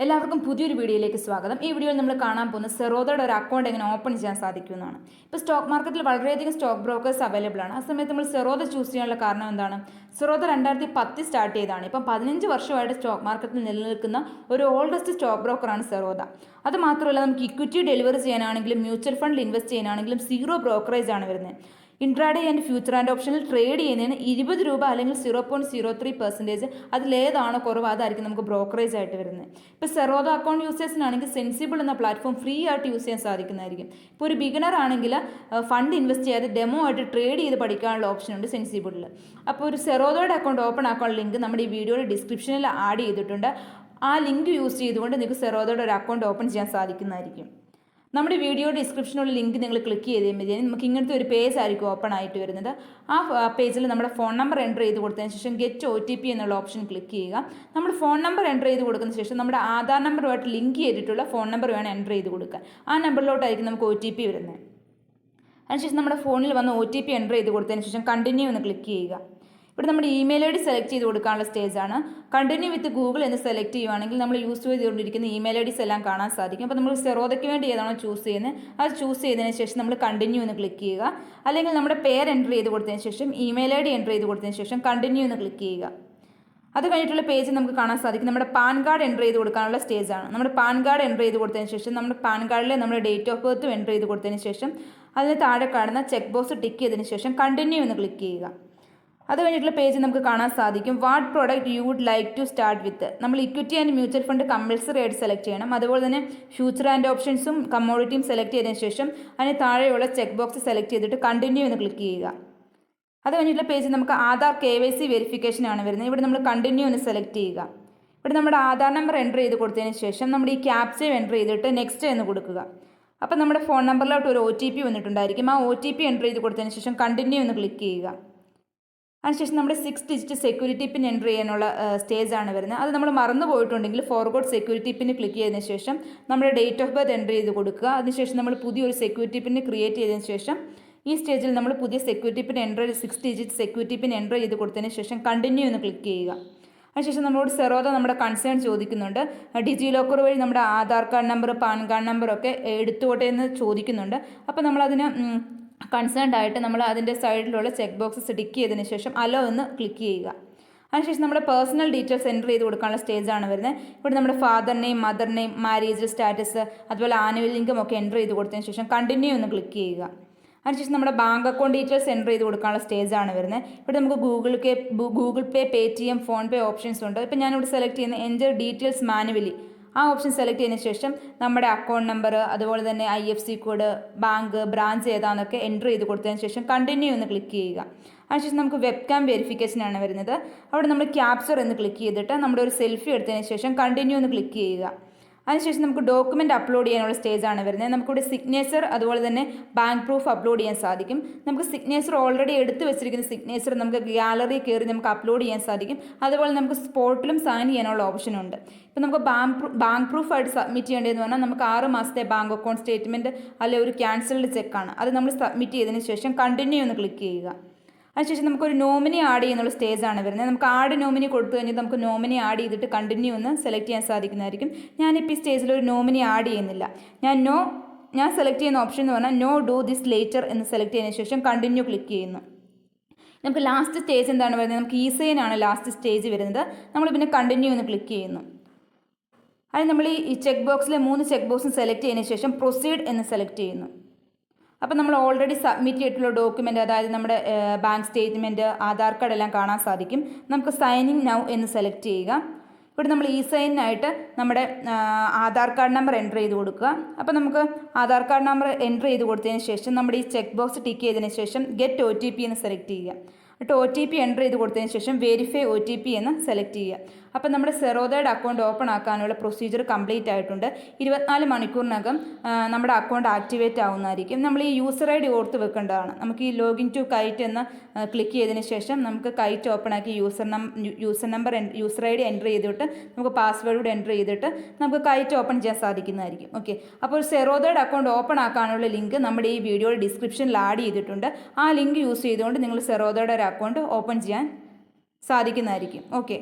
എല്ലാവർക്കും പുതിയൊരു വീഡിയോയിലേക്ക് സ്വാഗതം. ഈ വീഡിയോയിൽ നമ്മൾ കാണാൻ പോകുന്നത് സെറോദയുടെ ഒരു അക്കൗണ്ട് എങ്ങനെ ഓപ്പൺ ചെയ്യാൻ സാധിക്കുമെന്നാണ്. ഇപ്പോൾ സ്റ്റോക്ക് മാർക്കറ്റിൽ വളരെയധികം സ്റ്റോക്ക് ബ്രോക്കേഴ്സ് അവൈലബിൾ ആണ്. ആ സമയത്ത് നമ്മൾ സെറോദ ചൂസ് ചെയ്യാനുള്ള കാരണം എന്താണ്? സെറോദ 2010 സ്റ്റാർട്ട് ചെയ്തതാണ്. ഇപ്പം 15 വർഷമായിട്ട് സ്റ്റോക്ക് മാർക്കറ്റിൽ നിലനിൽക്കുന്ന ഒരു ഓൾഡസ്റ്റ് സ്റ്റോക്ക് ബ്രോക്കറാണ് സെറോദ. അത് മാത്രമല്ല, നമുക്ക് ഇക്വിറ്റി ഡെലിവറി ചെയ്യാനാണെങ്കിലും മ്യൂച്വൽ ഫണ്ടിൽ ഇൻവെസ്റ്റ് ചെയ്യാനാണെങ്കിലും സീറോ ബ്രോക്കറേജ് ആണ് വരുന്നത്. ഇൻട്രാഡേ ആൻഡ് ഫ്യൂച്ചർ ആൻഡ് ഓപ്ഷനിൽ ട്രേഡ് ചെയ്യുന്നതിന് 20 രൂപ അല്ലെങ്കിൽ 0.03% അതിലേതാണോ കുറവ് അതായിരിക്കും നമുക്ക് ബ്രോക്കറേജ് ആയിട്ട് വരുന്നത്. ഇപ്പോൾ സെറോദ അക്കൗണ്ട് യൂസേഴ്സിനാണെങ്കിൽ സെൻസിബിൾ എന്ന പ്ലാറ്റ്ഫോം ഫ്രീ ആയിട്ട് യൂസ് ചെയ്യാൻ സാധിക്കുന്നതായിരിക്കും. ഇപ്പോൾ ഒരു ബിഗിനർ ആണെങ്കിൽ ഫണ്ട് ഇൻവെസ്റ്റ് ചെയ്യാതെ ഡെമോ ആയിട്ട് ട്രേഡ് ചെയ്ത് പഠിക്കാനുള്ള ഓപ്ഷൻ ഉണ്ട് സെൻസിബിളിൽ. അപ്പോൾ ഒരു സെറോദയുടെ അക്കൗണ്ട് ഓപ്പൺ ആക്കാനുള്ള ലിങ്ക് നമ്മുടെ ഈ വീഡിയോയുടെ ഡിസ്ക്രിപ്ഷനിൽ ആഡ് ചെയ്തിട്ടുണ്ട്. ആ ലിങ്ക് യൂസ് ചെയ്തുകൊണ്ട് നിങ്ങൾക്ക് സെറോദയുടെ ഒരു അക്കൗണ്ട് ഓപ്പൺ ചെയ്യാൻ സാധിക്കുന്നതായിരിക്കും. നമ്മുടെ വീഡിയോ ഡിസ്ക്രിപ്ഷനുള്ള ലിങ്ക് നിങ്ങൾ ക്ലിക്ക് ചെയ്ത് കഴിയുമ്പോഴത്തേനും നമുക്ക് ഇങ്ങനത്തെ ഒരു പേജ് ആയിരിക്കും ഓപ്പൺ ആയിട്ട് വരുന്നത്. ആ പേജിൽ നമ്മുടെ ഫോൺ നമ്പർ എൻ്റർ ചെയ്ത് കൊടുത്തതിന് ശേഷം ഗെറ്റ് OTP എന്നുള്ള ഓപ്ഷൻ ക്ലിക്ക് ചെയ്യുക. നമ്മുടെ ഫോൺ നമ്പർ എൻ്റർ ചെയ്ത് കൊടുക്കുന്ന ശേഷം നമ്മുടെ ആധാർ നമ്പറുമായിട്ട് ലിങ്ക് ചെയ്തിട്ടുള്ള ഫോൺ നമ്പർ വേണം എൻ്റർ ചെയ്ത് കൊടുക്കാൻ. ആ നമ്പറിലോട്ടായിരിക്കും നമുക്ക് OTP വരുന്നത്. അതിനുശേഷം നമ്മുടെ ഫോണിൽ വന്ന് OTP എൻ്റർ ചെയ്ത് കൊടുത്തതിന് ശേഷം കണ്ടിന്യൂ എന്ന് ക്ലിക്ക് ചെയ്യുക. ഇവിടെ നമ്മുടെ ഇമെയിൽ ID സെലക്ട് ചെയ്ത് കൊടുക്കാനുള്ള സ്റ്റേജാണ്. കണ്ടിന്യൂ വിത്ത് ഗൂഗിൾ എന്ന് സെലക്ട് ചെയ്യുവാണെങ്കിൽ നമ്മൾ യൂസ് ചെയ്തുകൊണ്ടിരിക്കുന്ന ഇമെയിൽ IDs എല്ലാം കാണാൻ സാധിക്കും. അപ്പോൾ നമ്മൾ സെറോദയ്ക്ക് വേണ്ടി ഏതാണോ ചൂസ് ചെയ്യുന്നത് അത് ചൂസ് ചെയ്തതിന് ശേഷം നമ്മൾ കണ്ടിന്യൂ എന്ന് ക്ലിക്ക് ചെയ്യുക. അല്ലെങ്കിൽ നമ്മുടെ പേര് എൻ്റർ ചെയ്ത് കൊടുത്തതിന് ശേഷം ഇമെയിൽ ID എൻ്റർ ചെയ്ത് കൊടുത്തതിന് ശേഷം കണ്ടിന്യൂ എന്ന് ക്ലിക്ക് ചെയ്യുക. അത് കഴിഞ്ഞിട്ടുള്ള പേജ് നമുക്ക് കാണാൻ സാധിക്കും. നമ്മുടെ പാൻ കാർഡ് എൻ്റർ ചെയ്ത് കൊടുക്കാനുള്ള സ്റ്റേജാണ്. നമ്മുടെ പാൻ കാർഡ് എൻ്റർ ചെയ്ത് കൊടുത്തതിന് ശേഷം നമ്മുടെ പാൻ കാർഡിലെ നമ്മുടെ ഡേറ്റ് ഓഫ് ബർത്തും എൻ്റർ ചെയ്ത് കൊടുത്തതിന് ശേഷം അതിന് താഴെ കാണുന്ന ചെക്ക് ബോക്സ് ടിക്ക് ചെയ്തതിന് ശേഷം കണ്ടിന്യൂ എന്ന് ക്ലിക്ക് ചെയ്യുക. അത് കഴിഞ്ഞിട്ടുള്ള പേജ് നമുക്ക് കാണാൻ സാധിക്കും. What product you would like to start with. നമ്മൾ equity and mutual fund compulsory ആയിട്ട് സെലക്ട് ചെയ്യണം. അതുപോലെ തന്നെ ഫ്യൂച്ചർ ആൻഡ് ഓപ്ഷൻസും കമ്മോഡിറ്റിയും സെലക്ട് ചെയ്തതിന് ശേഷം അതിന് താഴെയുള്ള ചെക്ക് ബോക്സ് സെലക്ട് ചെയ്തിട്ട് കണ്ടിന്യൂ എന്ന് ക്ലിക്ക് ചെയ്യുക. അത് കഴിഞ്ഞിട്ടുള്ള പേജ് നമുക്ക് ആധാർ KYC വെരിഫിക്കേഷൻ ആണ് വരുന്നത്. ഇവിടെ നമ്മൾ കണ്ടിന്യൂ എന്ന് സെലക്ട് ചെയ്യുക. ഇവിടെ നമ്മുടെ ആധാർ നമ്പർ എൻ്റർ ചെയ്ത് കൊടുത്തതിന് ശേഷം നമ്മുടെ ഈ ക്യാപ്ചയും എൻ്റർ ചെയ്തിട്ട് നെക്സ്റ്റ് എന്ന് കൊടുക്കുക. അപ്പോൾ നമ്മുടെ ഫോൺ നമ്പറിലോട്ട് ഒരു OTP വന്നിട്ടുണ്ടായിരിക്കും. ആ OTP എൻ്റർ ചെയ്ത് കൊടുത്തതിന് ശേഷം കണ്ടിന്യൂ എന്ന് ക്ലിക്ക് ചെയ്യുക. അതിനുശേഷം നമ്മുടെ 6 ഡിജിറ്റ് സെക്യൂരിറ്റി പിൻ എൻ്റർ ചെയ്യാനുള്ള സ്റ്റേജാണ് വരുന്നത്. അത് നമ്മൾ മറന്നു പോയിട്ടുണ്ടെങ്കിൽ ഫോർഗോട്ട് സെക്യൂരിറ്റി പിൻ ക്ലിക്ക് ചെയ്തതിന് ശേഷം നമ്മുടെ ഡേറ്റ് ഓഫ് ബർത്ത് എൻ്റർ ചെയ്ത് കൊടുക്കുക. അതിനുശേഷം നമ്മൾ പുതിയൊരു സെക്യൂരിറ്റി പിൻ ക്രിയേറ്റ് ചെയ്തതിന് ശേഷം ഈ സ്റ്റേജിൽ നമ്മൾ പുതിയ സെക്യൂരിറ്റി പിൻ 6 ഡിജിറ്റ് സെക്യൂരിറ്റി പിൻ എൻ്റർ ചെയ്ത് കൊടുത്തതിന് ശേഷം കണ്ടിന്യൂ എന്ന് ക്ലിക്ക് ചെയ്യുക. അതിനുശേഷം നമ്മളോട് സെറോദ നമ്മുടെ കൺസേൺ ചോദിക്കുന്നുണ്ട്. ഡിജി ലോക്കർ വഴി നമ്മുടെ Aadhaar card number pan card നമ്പറൊക്കെ എടുത്തുകൊട്ടെ എന്ന് ചോദിക്കുന്നുണ്ട്. അപ്പോൾ നമ്മളതിന് കൺസേൺഡ് ആയിട്ട് നമ്മൾ അതിൻ്റെ സൈഡിലുള്ള ചെക്ക് ബോക്സ് ടിക്ക് ചെയ്തതിന് ശേഷം അലോ എന്ന് ക്ലിക്ക് ചെയ്യുക. അതിനുശേഷം നമ്മുടെ പേഴ്സണൽ ഡീറ്റെയിൽസ് എൻ്റർ ചെയ്ത് കൊടുക്കാനുള്ള സ്റ്റേജാണ് വരുന്നത്. ഇവിടെ നമ്മുടെ father name, mother name, marriage status, അതുപോലെ ആനുവൽ ഇൻകം ഒക്കെ എൻ്റർ ചെയ്ത് കൊടുത്തതിന് ശേഷം കണ്ടിന്യൂ എന്ന് ക്ലിക്ക് ചെയ്യുക. അതിനുശേഷം നമ്മുടെ ബാങ്ക് അക്കൗണ്ട് ഡീറ്റെയിൽസ് എൻ്റർ ചെയ്ത് കൊടുക്കാനുള്ള സ്റ്റേജാണ് വരുന്നത്. ഇവിടെ നമുക്ക് Google Pay, Paytm, PhonePe options ഉണ്ട്. ഇപ്പോൾ ഞാനിവിടെ സെലക്ട് ചെയ്യുന്ന എൻ്റർ ഡീറ്റെയിൽസ് മാനുവലി ആ ഓപ്ഷൻ സെലക്ട് ചെയ്തതിന് ശേഷം നമ്മുടെ അക്കൗണ്ട് നമ്പർ, അതുപോലെ തന്നെ IFSC കോഡ്, ബാങ്ക്, ബ്രാഞ്ച് ഏതാണെന്നൊക്കെ എൻ്റർ ചെയ്ത് കൊടുത്തതിന് ശേഷം കണ്ടിന്യൂ എന്ന് ക്ലിക്ക് ചെയ്യുക. അതിനുശേഷം നമുക്ക് വെബ്കാം വെരിഫിക്കേഷൻ ആണ് വരുന്നത്. അവിടെ നമ്മൾ ക്യാപ്ചർ എന്ന് ക്ലിക്ക് ചെയ്തിട്ട് നമ്മുടെ ഒരു സെൽഫി എടുത്തതിന് ശേഷം കണ്ടിന്യൂ എന്ന് ക്ലിക്ക് ചെയ്യുക. അതിനുശേഷം നമുക്ക് ഡോക്യുമെൻറ്റ് അപ്ലോഡ് ചെയ്യാനുള്ള സ്റ്റേജാണ് വരുന്നത്. നമുക്കിവിടെ സിഗ്നേച്ചർ അതുപോലെ തന്നെ ബാങ്ക് പ്രൂഫ് അപ്ലോഡ് ചെയ്യാൻ സാധിക്കും. നമുക്ക് സിഗ്നേച്ചർ ഓൾറെഡി എടുത്ത് വെച്ചിരിക്കുന്ന സിഗ്നേച്ചർ നമുക്ക് ഗാലറി കയറി നമുക്ക് അപ്ലോഡ് ചെയ്യാൻ സാധിക്കും. അതുപോലെ നമുക്ക് സ്പോട്ടിലും സൈൻ ചെയ്യാനുള്ള ഓപ്ഷൻ ഉണ്ട്. ഇപ്പോൾ നമുക്ക് ബാങ്ക് പ്രൂഫായിട്ട് സബ്മിറ്റ് ചെയ്യേണ്ടതെന്ന് പറഞ്ഞാൽ നമുക്ക് 6 മാസത്തെ ബാങ്ക് അക്കൗണ്ട് സ്റ്റേറ്റ്മെൻറ്റ് അല്ലെങ്കിൽ ഒരു ക്യാൻസൽഡ് ചെക്കാണ്. അത് നമ്മൾ സബ്മിറ്റ് ചെയ്തതിന് ശേഷം കണ്ടിന്യൂ എന്ന് ക്ലിക്ക് ചെയ്യുക. അതിനുശേഷം നമുക്കൊരു നോമിനി ആഡ് ചെയ്യുന്നുള്ള സ്റ്റേജാണ് വരുന്നത്. നമുക്ക് ആഡ് നോമിനി കൊടുത്തു കഴിഞ്ഞാൽ നമുക്ക് നോമിനി ആഡ് ചെയ്തിട്ട് കണ്ടിന്യൂ എന്ന് സെലക്ട് ചെയ്യാൻ സാധിക്കുന്നതായിരിക്കും. ഞാനിപ്പോൾ ഈ സ്റ്റേജിൽ ഒരു നോമിനി ആഡ് ചെയ്യുന്നില്ല. ഞാൻ സെലക്ട് ചെയ്യുന്ന ഓപ്ഷൻ എന്ന് പറഞ്ഞാൽ നോ ഡു ദിസ് ലേറ്റർ എന്ന് സെലക്ട് ചെയ്തതിന് ശേഷം കണ്ടിന്യൂ ക്ലിക്ക് ചെയ്യുന്നു. നമുക്ക് ലാസ്റ്റ് സ്റ്റേജ് എന്താണ് വരുന്നത്? നമുക്ക് E-sign ആണ് ലാസ്റ്റ് സ്റ്റേജ് വരുന്നത്. നമ്മൾ പിന്നെ കണ്ടിന്യൂ എന്ന് ക്ലിക്ക് ചെയ്യുന്നു. അത് നമ്മൾ ഈ ചെക്ക് ബോക്സിലെ 3 ചെക്ക് ബോക്സും സെലക്ട് ചെയ്തതിന് ശേഷം പ്രൊസീഡ് എന്ന് സെലക്ട് ചെയ്യുന്നു. അപ്പോൾ നമ്മൾ ഓൾറെഡി സബ്മിറ്റ് ചെയ്തിട്ടുള്ള ഡോക്യുമെൻ്റ്, അതായത് നമ്മുടെ ബാങ്ക് സ്റ്റേറ്റ്മെൻറ്റ്, ആധാർ കാർഡ് എല്ലാം കാണാൻ സാധിക്കും. നമുക്ക് സൈനിങ് നൗ എന്ന് സെലക്ട് ചെയ്യുക. ഇവിടെ നമ്മൾ E-sign-നായിട്ട് നമ്മുടെ ആധാർ കാർഡ് നമ്പർ എൻ്റർ ചെയ്ത് കൊടുക്കുക. അപ്പോൾ നമുക്ക് ആധാർ കാർഡ് നമ്പർ എൻ്റർ ചെയ്ത് കൊടുത്തതിന് ശേഷം നമ്മുടെ ഈ ചെക്ക് ബോക്സ് ടിക്ക് ചെയ്തതിന് ശേഷം ഗെറ്റ് OTP എന്ന് സെലക്ട് ചെയ്യുക. എന്നിട്ട് OTP എൻ്റർ ചെയ്ത് കൊടുത്തതിന് ശേഷം വെരിഫൈ OTP എന്ന് സെലക്ട് ചെയ്യുക. അപ്പോൾ നമ്മുടെ സെറോദയുടെ അക്കൗണ്ട് ഓപ്പൺ ആക്കാനുള്ള പ്രൊസീജിയർ കംപ്ലീറ്റ് ആയിട്ടുണ്ട്. 24 മണിക്കൂറിനകം നമ്മുടെ അക്കൗണ്ട് ആക്ടിവേറ്റ് ആവുന്നതായിരിക്കും. നമ്മൾ ഈ യൂസർ ID ഓർത്ത് വെക്കേണ്ടതാണ്. നമുക്ക് ഈ ലോഗിൻ ടു കൈറ്റ് എന്ന് ക്ലിക്ക് ചെയ്തതിന് ശേഷം നമുക്ക് കൈറ്റ് ഓപ്പൺ ആക്കി യൂസർ ID എൻ്റർ ചെയ്തിട്ട് നമുക്ക് പാസ്വേഡ് കൂടെ എൻ്റർ ചെയ്തിട്ട് നമുക്ക് കൈറ്റ് ഓപ്പൺ ചെയ്യാൻ സാധിക്കുന്നതായിരിക്കും. ഓക്കെ, അപ്പോൾ സെറോദയുടെ അക്കൗണ്ട് ഓപ്പൺ ആക്കാനുള്ള ലിങ്ക് നമ്മുടെ ഈ വീഡിയോയുടെ ഡിസ്ക്രിപ്ഷനിൽ ആഡ് ചെയ്തിട്ടുണ്ട്. ആ ലിങ്ക് യൂസ് ചെയ്തുകൊണ്ട് നിങ്ങൾ സെറോദയുടെ ഒരു അക്കൗണ്ട് ഓപ്പൺ ചെയ്യാൻ സാധിക്കുന്നതായിരിക്കും. ഓക്കെ.